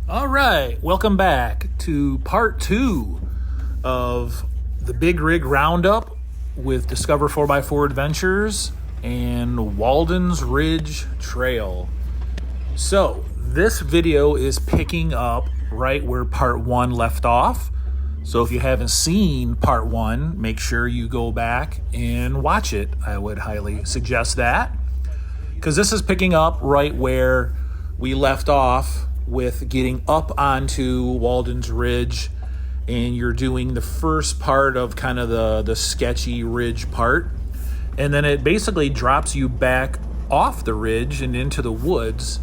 All right, welcome back to part 2 of the Big Rig Roundup with Discover 4x4 Adventures and Walden's Ridge Trail. So this video is picking up right where part 1 left off. So if you haven't seen part 1, make sure you go back and watch it. I would highly suggest that, because this is picking up right where we left off with getting up onto Walden's Ridge, and you're doing the first part of kind of the sketchy ridge part, and then it basically drops you back off the ridge and into the woods,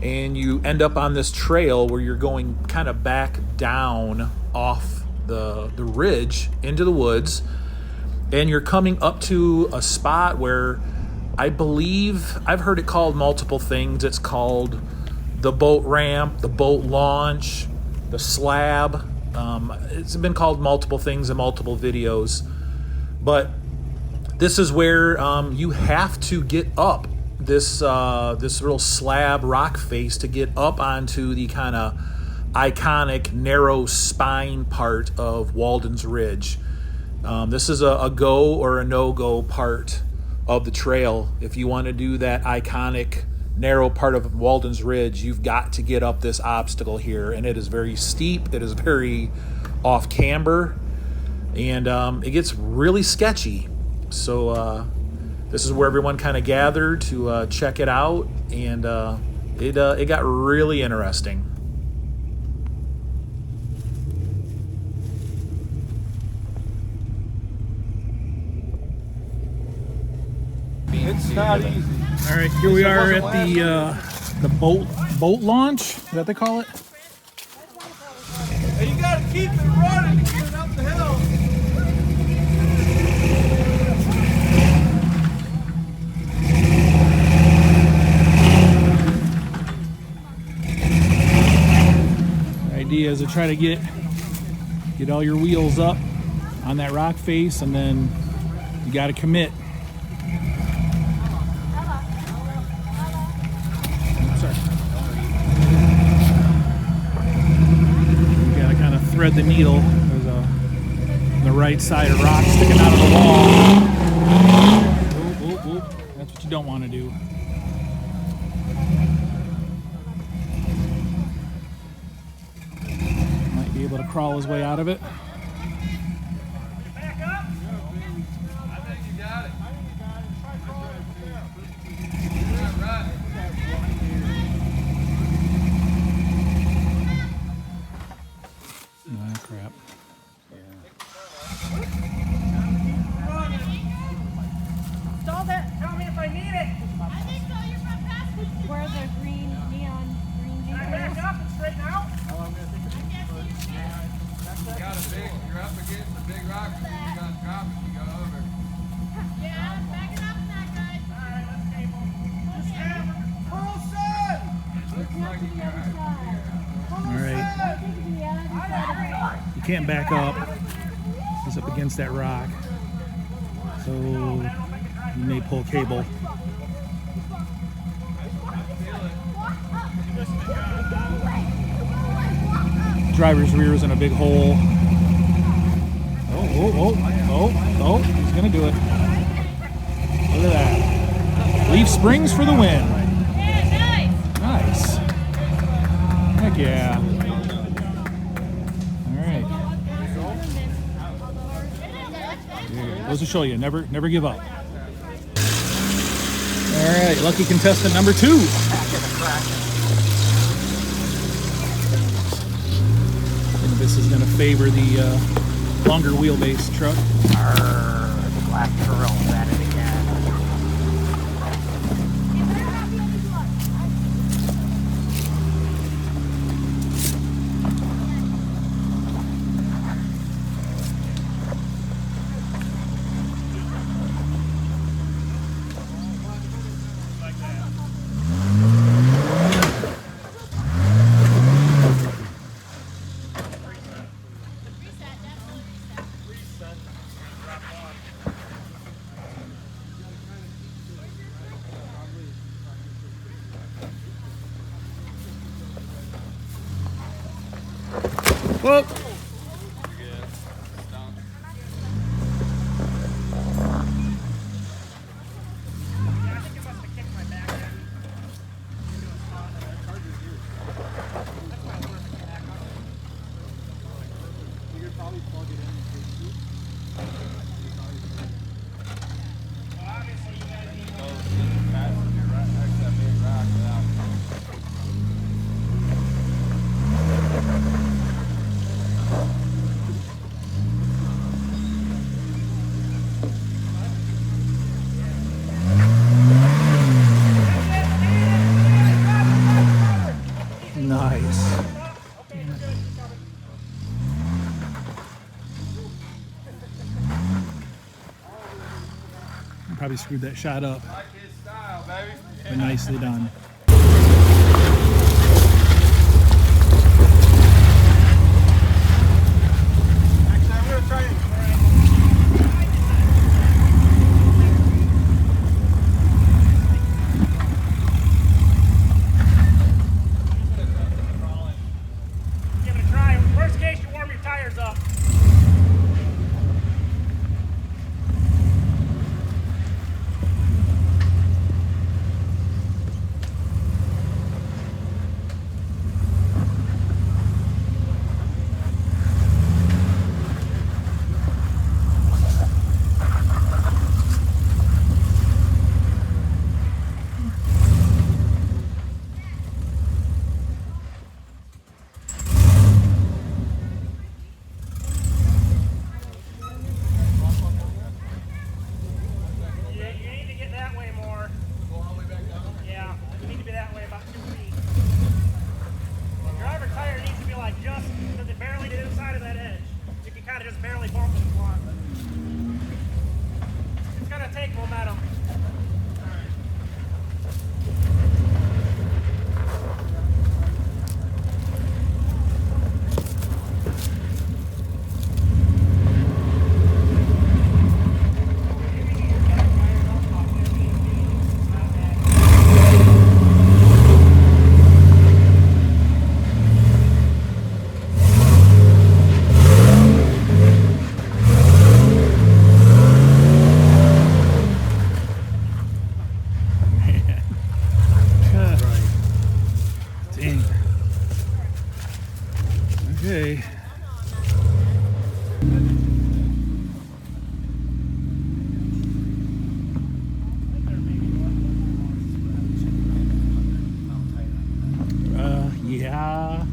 and you end up on this trail where you're going kind of back down off the ridge into the woods, and you're coming up to a spot where I believe I've heard it called multiple things. It's called the boat ramp, the boat launch, the slab. It's been called multiple things in multiple videos, but this is where you have to get up this real slab rock face to get up onto the kind of iconic narrow spine part of Walden's Ridge. This is a go or a no-go part of the trail. If you want to do that iconic narrow part of Walden's Ridge, you've got to get up this obstacle here, and it is very steep, it is very off camber, and it gets really sketchy. So this is where everyone kind of gathered to check it out, and it got really interesting. It's not easy. All right, here we are at the boat launch. Is that what they call it? And you gotta keep it running to get it up the hill. The idea is to try to get all your wheels up on that rock face, and then you got to commit. Thread the needle. There's on the right side of rock sticking out of the wall. Oh. That's what you don't want to do. Might be able to crawl his way out of it. Back up. I think you got it. Right. Ah, crap. Stall that. Tell me if I need it. I think so. You're from past. Where the green neon green Can I back up and straighten out? You got a big, you're up against a big rock, and then you got to drop it, you go over. Yeah, back it up now, guys. Alright, let's cable. Just hammer. Pull, son! Looks like you got it. All right. You can't back up. He's up against that rock. So you may pull cable. Driver's rear is in a big hole. Oh, he's gonna do it. Look at that. Leaf springs for the win. Yeah, Nice. Heck yeah. All right. Here, goes to show you, never give up. All right, lucky contestant number 2. This is going to favor the longer wheelbase truck. The black Tyrrell's at it again. Well, nice. Probably screwed that shot up, Like his style, baby. but nicely done. Actually, I'm gonna try and give it a try. Worst case, you warm your tires up. You need to get that way more. Go all the way back down. Yeah, you need to be that way about 2 feet. The driver tire needs to be like just barely to the inside of that edge. You can kind of just barely bump it if you want. It's gonna take momentum. Dang. Okay. Yeah.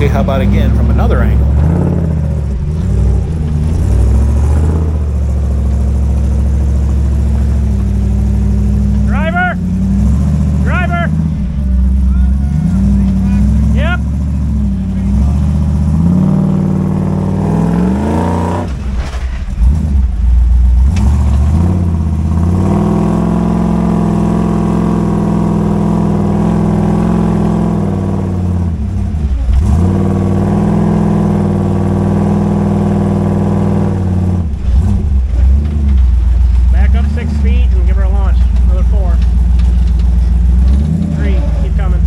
Okay, how about again from another angle? Driver! Driver! Yep. Back up 6 feet and give her a launch. Another 4. 3. Keep coming.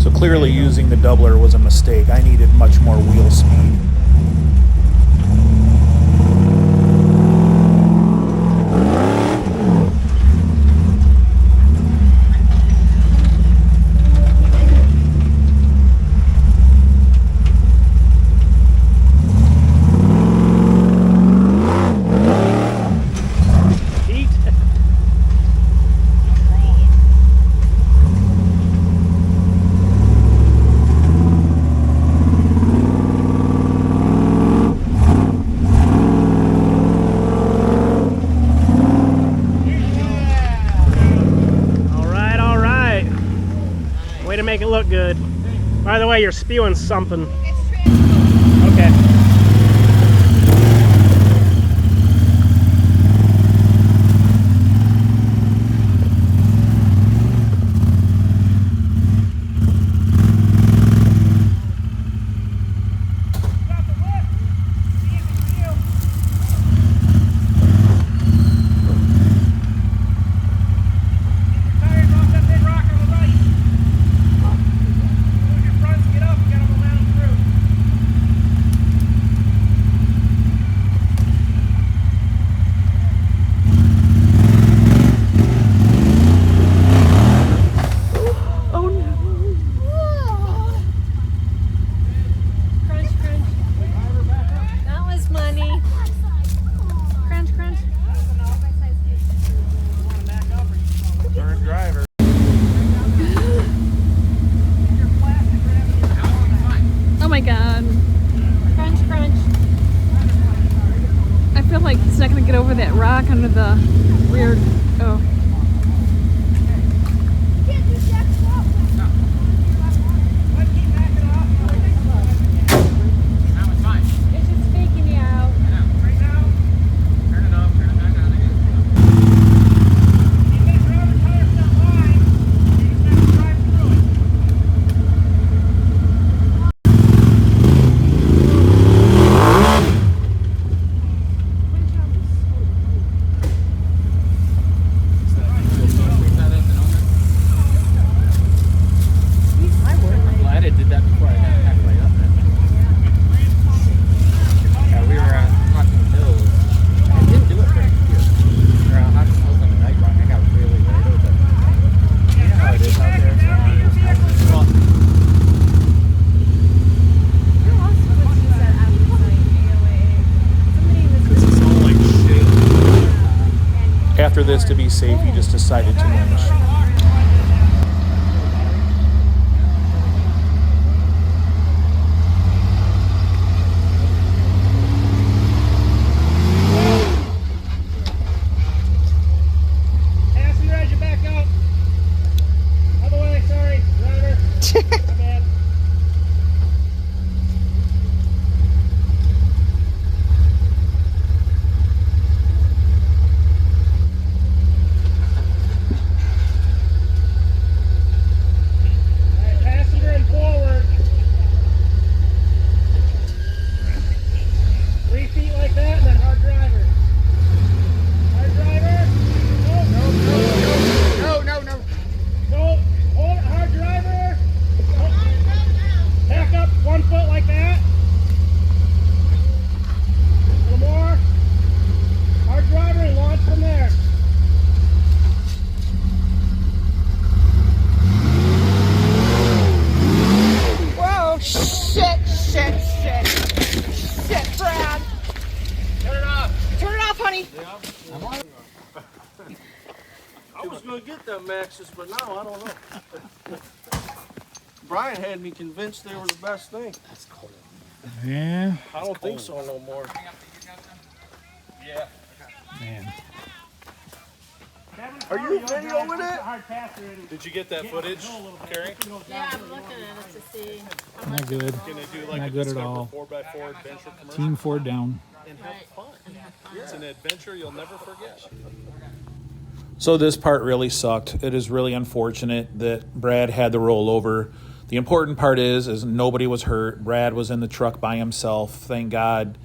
So clearly using the doubler was a mistake. I needed much more wheel speed. Heat. All right. Way to make it look good. By the way, you're spewing something. Okay. Tires off that big rock on the right. Move your fronts, get up, get them momentum through. Oh no. Crunch, crunch. That was money. Crunch, crunch. Turn driver. Oh my god. Crunch, crunch. I feel like it's not gonna get over that rock under the rear. Oh. It's just faking you out. Turn it off, turn it back on again. I'm glad it did that before I got halfway up there. Yeah, we were Hawkins Hills. I did do it right here. We're on Hawkins Hills on the night run. I got really late, but you know how it is out there. It's long, it's houses. Well, Who else was just at Appetite AOA? Somebody was Because it's all like shit. After this, to be safe, he just decided to winch. Passenger, as you back up. Other way, sorry, driver. My bad. Alright, passenger and forward. 3 feet like that, and then hard driver. Hard driver. no. So, hold it, hard driver. Back up 1 foot like that. A little more. Hard driver and launch from there. Whoa, shit, Brad. Turn it off. Turn it off, honey. I was going to get them Maxes, but now I don't know. Brian had me convinced they were the best thing. That's cold. Yeah, I don't think so no more. Yeah. man. Are you videoing it? Did you get that footage, Carrie? Yeah, I'm looking at it to see. Not good. Gonna do like Not a good at Discover all. 4x4 adventure commercial Team Ford down. and have fun. It's an adventure you'll never forget. So this part really sucked. It is really unfortunate that Brad had the rollover. The important part is nobody was hurt. Brad was in the truck by himself. Thank God.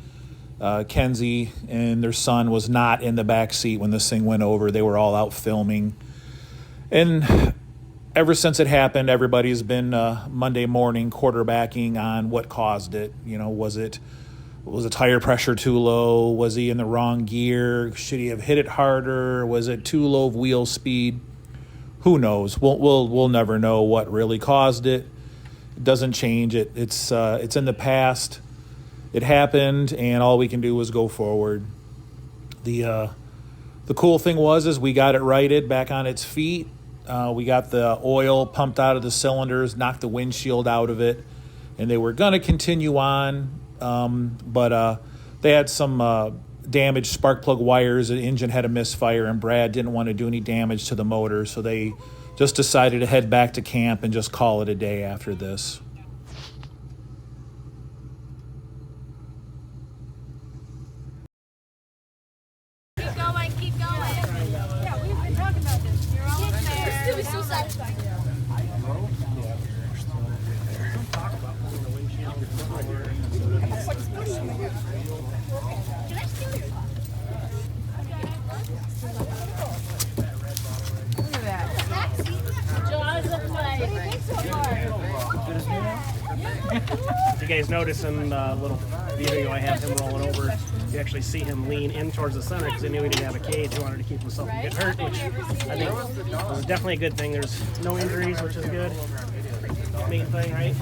Kenzie and their son was not in the back seat when this thing went over. They were all out filming. And ever since it happened, everybody's been Monday morning quarterbacking on what caused it. You know, was the tire pressure too low? Was he in the wrong gear? Should he have hit it harder? Was it too low of wheel speed? Who knows? We'll never know what really caused it. It doesn't change it. It's in the past. It happened, and all we can do is go forward. The cool thing is we got it righted back on its feet. We got the oil pumped out of the cylinders, knocked the windshield out of it, and they were going to continue on, but they had some damaged spark plug wires. The engine had a misfire, and Brad didn't want to do any damage to the motor, so they just decided to head back to camp and just call it a day after this. Keep going. Yeah, we've been talking about this. You're almost there. This is so satisfying. Look at that. Jaws of life. You guys notice in the little video I have him rolling over, you actually see him lean in towards the center because he knew he didn't have a cage. He wanted to keep himself from getting hurt, which I think was definitely a good thing. There's no injuries, which is good. Main thing, right?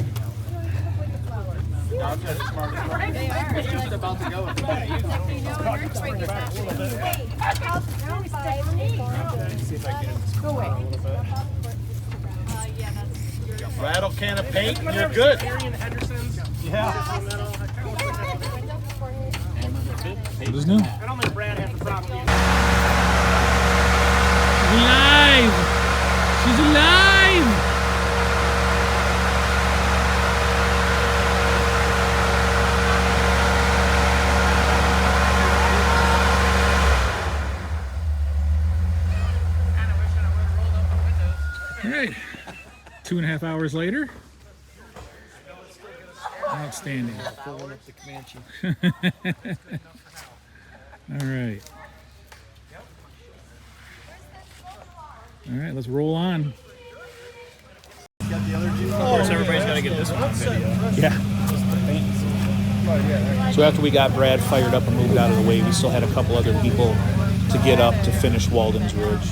It's just about to go. See if I can get him to a little bit. Yeah, that's Rattle can of paint and you're good. Arian Henderson's. Yeah. What is new? I don't think Brad has the problem. Alive! She's alive! All right. 2.5 hours later. Outstanding. Pulling up the Comanche. All right. All right, let's roll on. Got the other two. Of course, everybody's got to get this one on video. Yeah. So after we got Brad fired up and moved out of the way, we still had a couple other people to get up to finish Walden's Ridge.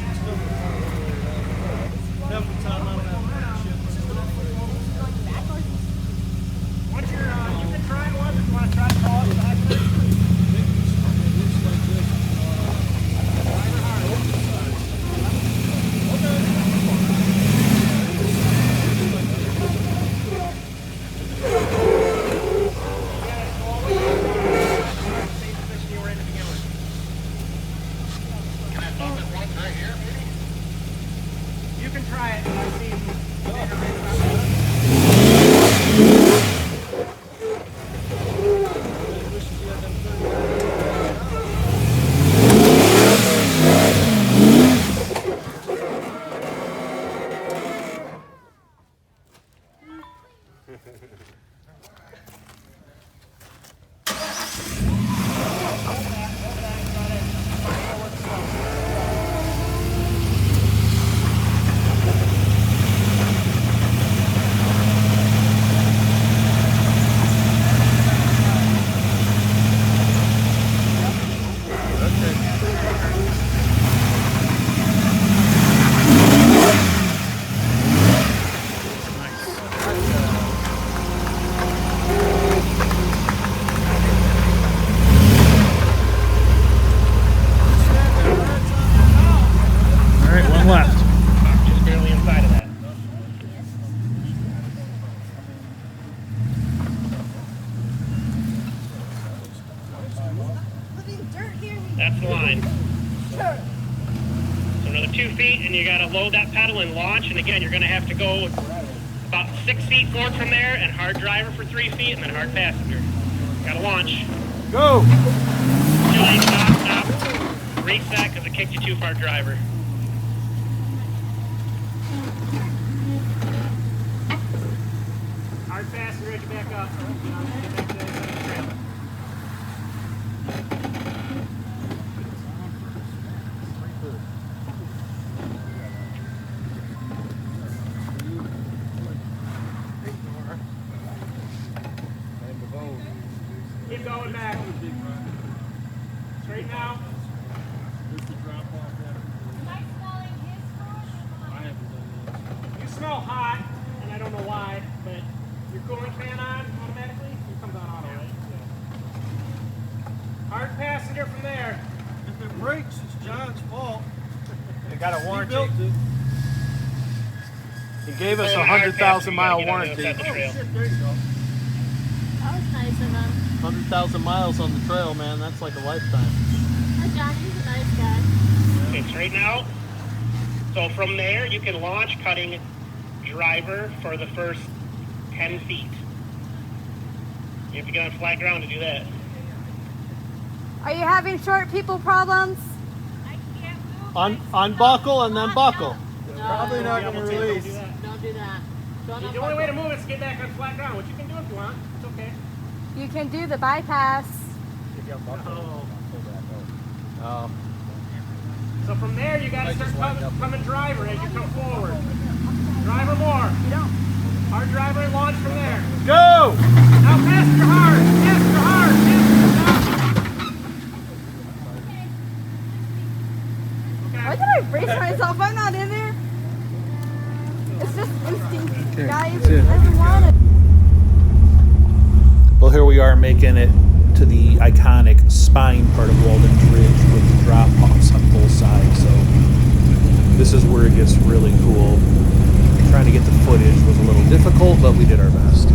Once you're, you can try one if you want to try to call it back. You can try it. I've seen. That's the line. So another 2 feet, and you got to load that pedal and launch. And again, you're going to have to go about 6 feet forward from there, and hard driver for 3 feet, and then hard passenger. Got to launch. Go! Julie, stop. Reset because it kicked you too far, driver. Hard passenger, edge back up. Get back to the trail. Keep going back. Straight now. You smell hot, and I don't know why, but your cooling fan on automatically? It comes on auto, right? Yeah. Hard passenger from there. If it breaks, it's John's fault. They got a He warranty. built it. He gave us a Hard passenger, 100,000 you gotta mile get on the warranty. other side of the trail. Shit, there you go. That was nice of him. 100,000 miles on the trail, man. That's like a lifetime. Hi, John. He's a nice guy. Okay, straighten out. So from there, you can launch cutting driver for the first 10 feet. You have to get on flat ground to do that. Are you having short people problems? I can't move. Unbuckle and then buckle. Probably not going to release. Don't do that. Don't The only way to move is to get back on flat ground, which you can do if you want. It's okay. You can do the bypass. Oh. So from there, you got to start coming driver as you come forward. Driver more. Hard driver and launch from there. Go! Now passenger hard. Passenger hard. Passenger stop. Why Okay. did I brace myself? I'm not in there. It's just boosting. Guys, that's it. I don't want it. Well, here we are making it to the iconic spine part of Walden's Ridge with the drop-offs on both sides. So this is where it gets really cool. Trying to get the footage was a little difficult, but we did our best.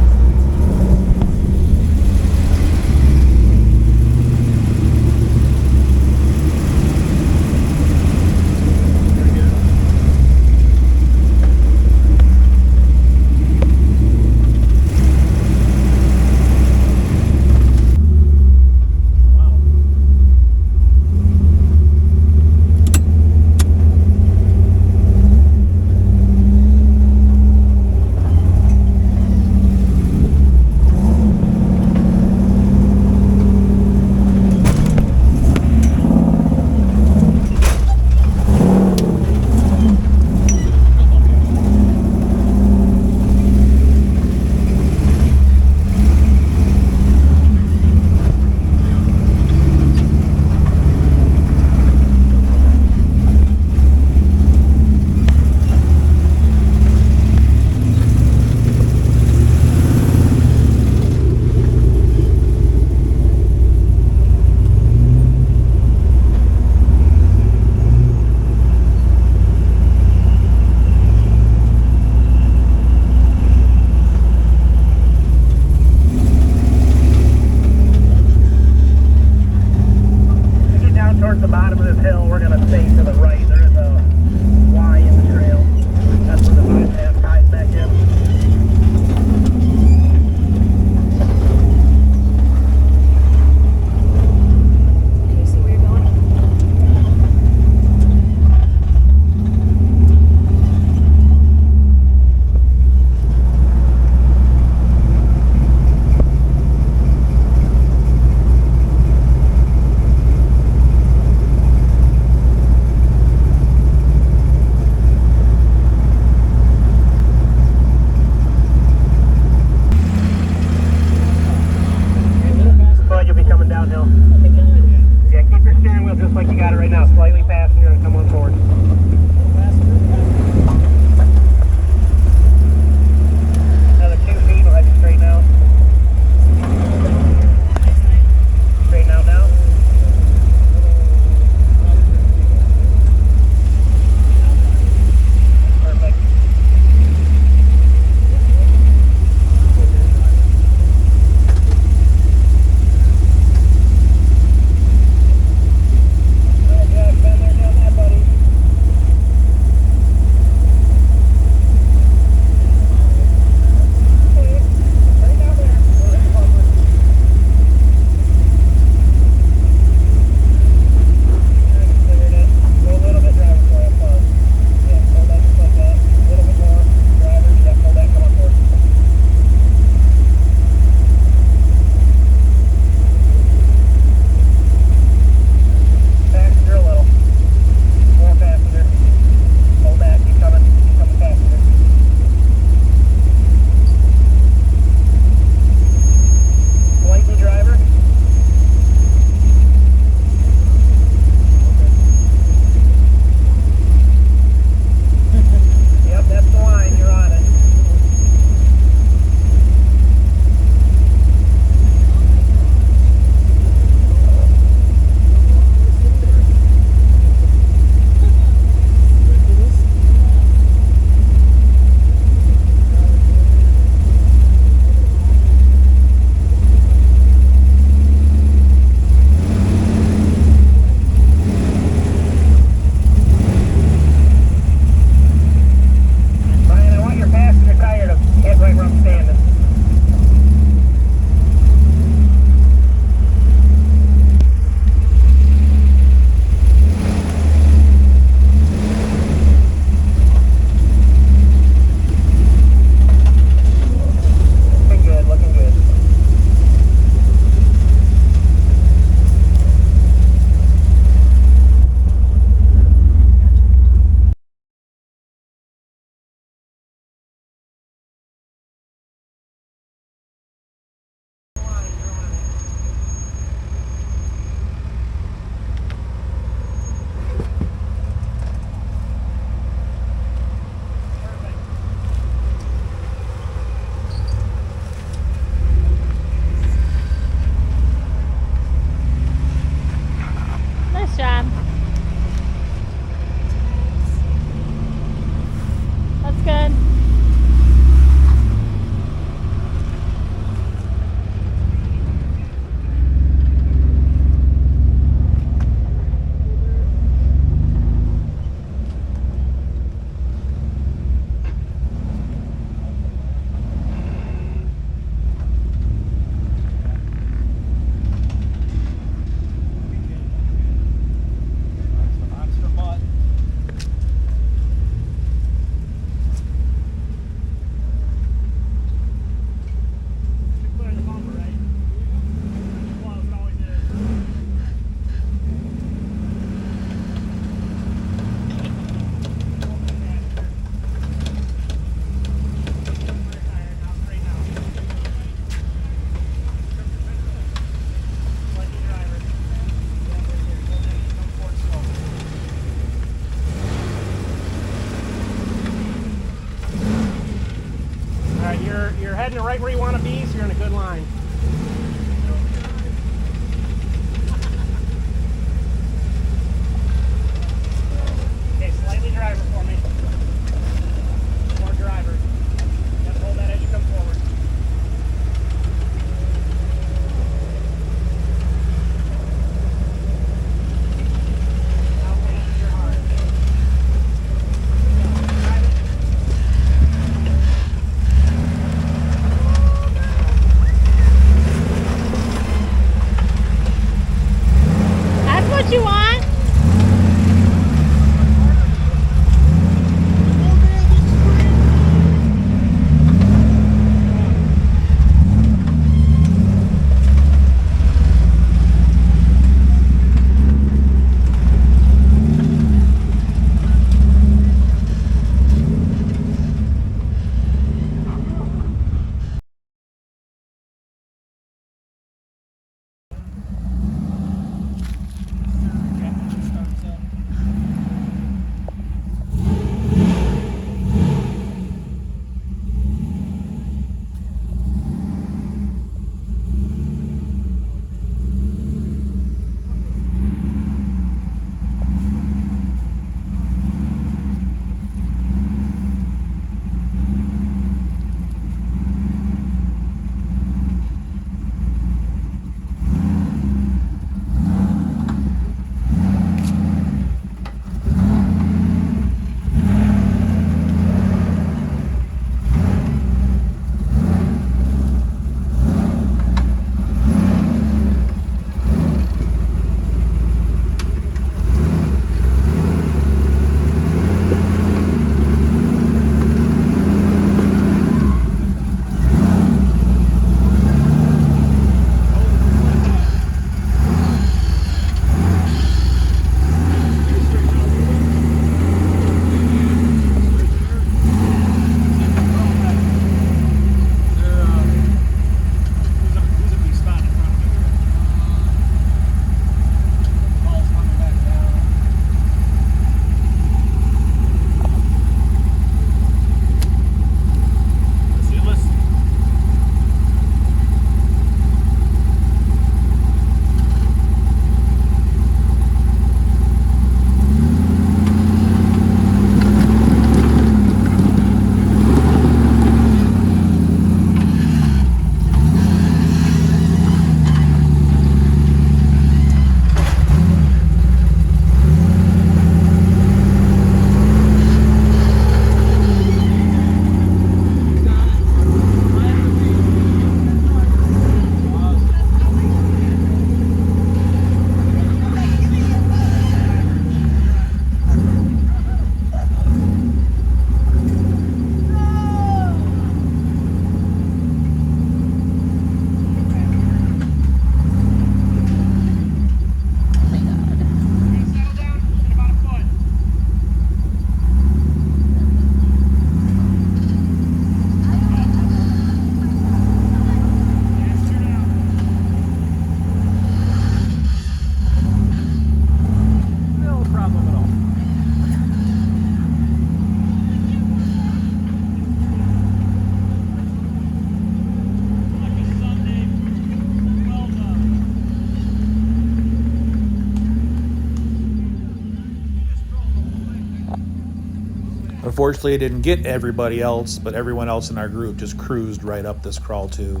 Unfortunately, it didn't get everybody else, but everyone else in our group just cruised right up this crawl too.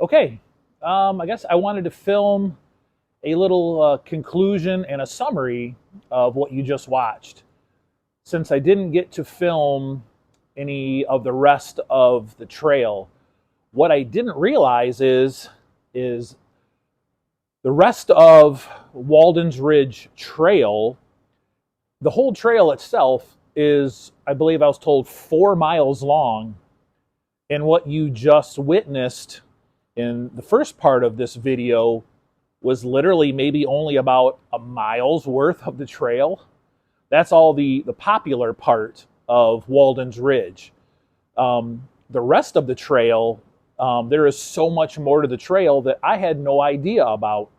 Okay, I guess I wanted to film a little conclusion and a summary of what you just watched. Since I didn't get to film any of the rest of the trail, what I didn't realize is the rest of Walden's Ridge Trail, the whole trail itself is, I believe I was told, 4 miles long. And what you just witnessed in the first part of this video was literally maybe only about a mile's worth of the trail. That's all the popular part of Walden's Ridge. The rest of the trail, there is so much more to the trail that I had no idea about.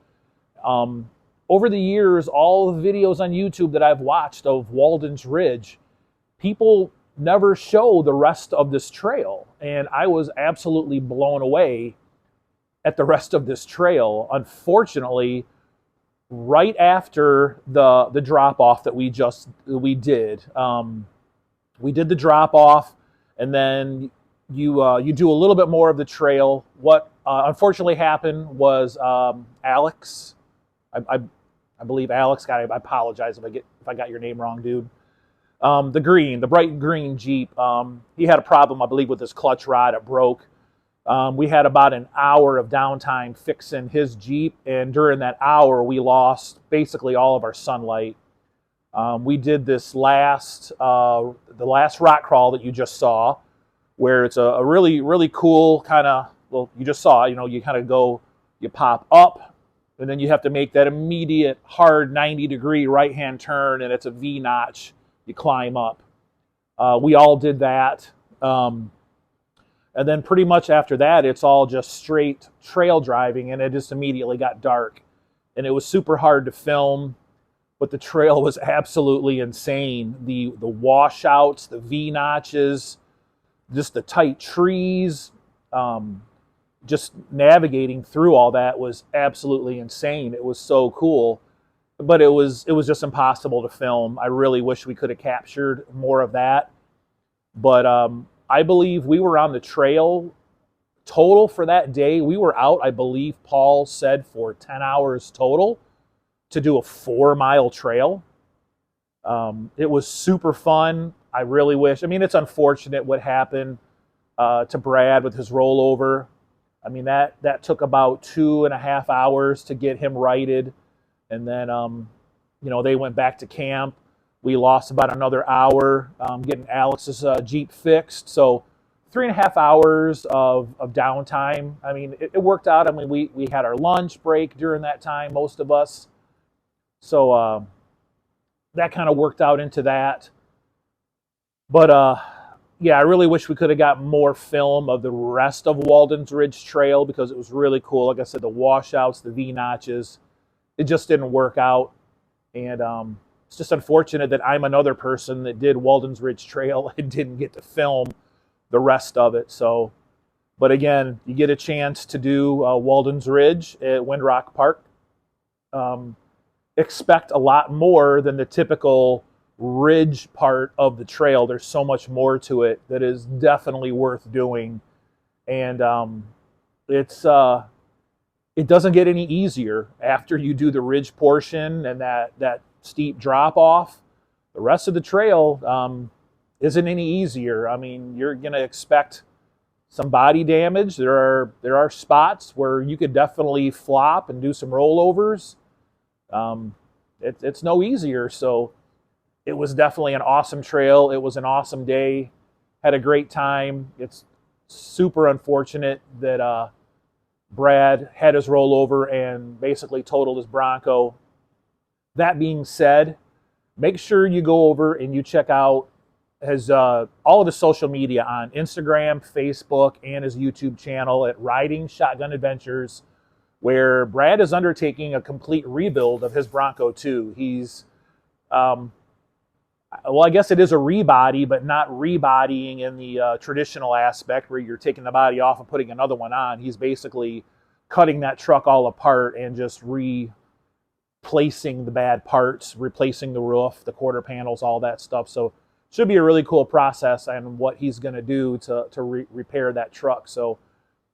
Over the years, all the videos on YouTube that I've watched of Walden's Ridge, people never show the rest of this trail. And I was absolutely blown away at the rest of this trail. Unfortunately, right after the drop-off that we did the drop-off, and then you do a little bit more of the trail. What unfortunately happened was Alex, I believe Alex, God, I apologize if I got your name wrong, dude. The bright green Jeep, he had a problem, I believe, with his clutch rod. It broke. We had about an hour of downtime fixing his Jeep, and during that hour, we lost basically all of our sunlight. We did this the last rock crawl that you just saw, where it's a really, really cool kind of, well, you just saw, you kind of go, you pop up, and then you have to make that immediate hard 90-degree right-hand turn, and it's a V-notch. You climb up. We all did that. And then pretty much after that, it's all just straight trail driving, and it just immediately got dark. And it was super hard to film, but the trail was absolutely insane. The washouts, the V-notches, just the tight trees, just navigating through all that was absolutely insane. It was so cool, but it was just impossible to film. I really wish we could have captured more of that. But I believe we were on the trail total for that day. We were out, I believe Paul said, for 10 hours total to do a 4-mile trail. It was super fun. I really wish. I mean, it's unfortunate what happened to Brad with his rollover. I mean, that took about 2.5 hours to get him righted. And then, they went back to camp. We lost about another hour getting Alex's Jeep fixed. So 3.5 hours of downtime. I mean, it worked out. I mean, we had our lunch break during that time, most of us. So that kind of worked out into that. But yeah, I really wish we could have got more film of the rest of Walden's Ridge Trail, because it was really cool. Like I said, the washouts, the V-notches, it just didn't work out. And it's just unfortunate that I'm another person that did Walden's Ridge Trail and didn't get to film the rest of it. So, but again, you get a chance to do Walden's Ridge at Windrock Park. Expect a lot more than the typical ridge part of the trail. There's so much more to it that is definitely worth doing. And it doesn't get any easier after you do the ridge portion and that steep drop off. The rest of the trail isn't any easier. I mean, you're going to expect some body damage. There are spots where you could definitely flop and do some rollovers. It's no easier. So it was definitely an awesome trail. It was an awesome day. Had a great time. It's super unfortunate that Brad had his rollover and basically totaled his Bronco. That being said, make sure you go over and you check out his all of the social media on Instagram, Facebook, and his YouTube channel at Riding Shotgun Adventures, where Brad is undertaking a complete rebuild of his Bronco 2. He's, well, I guess it is a rebody, but not rebodying in the traditional aspect where you're taking the body off and putting another one on. He's basically cutting that truck all apart and just placing the bad parts, replacing the roof, the quarter panels, all that stuff. So should be a really cool process and what he's going to do to repair that truck. So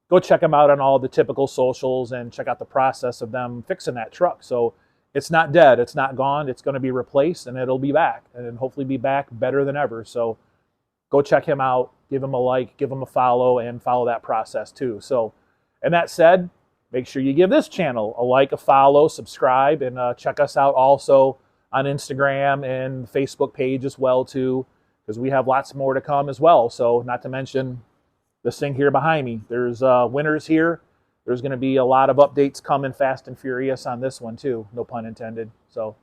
go check him out on all the typical socials and check out the process of them fixing that truck. So it's not dead, it's not gone, it's going to be replaced, and it'll be back, and hopefully be back better than ever. So go check him out, give him a like, give him a follow, and follow that process too. So, and that said, make sure you give this channel a like, a follow, subscribe, and check us out also on Instagram and Facebook page as well too, because we have lots more to come as well. So not to mention this thing here behind me. There's winners here. There's going to be a lot of updates coming fast and furious on this one too, no pun intended. So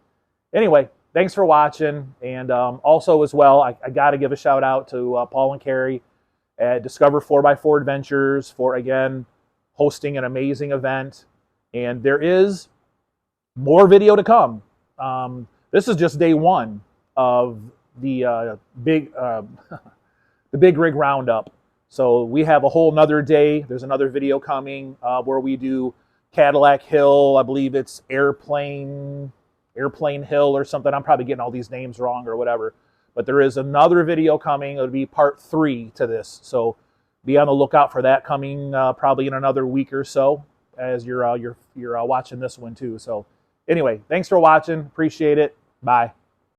anyway, thanks for watching. And also as well, I got to give a shout out to Paul and Carrie at Discover 4x4 Adventures for, again, hosting an amazing event. And there is more video to come. This is just day one of the Big Rig Roundup. So we have a whole nother day. There's another video coming where we do Cadillac Hill. I believe it's Airplane Hill or something. I'm probably getting all these names wrong or whatever. But there is another video coming. It'll be part 3 to this. So be on the lookout for that coming probably in another week or so as you're watching this one too. So anyway, thanks for watching. Appreciate it. Bye.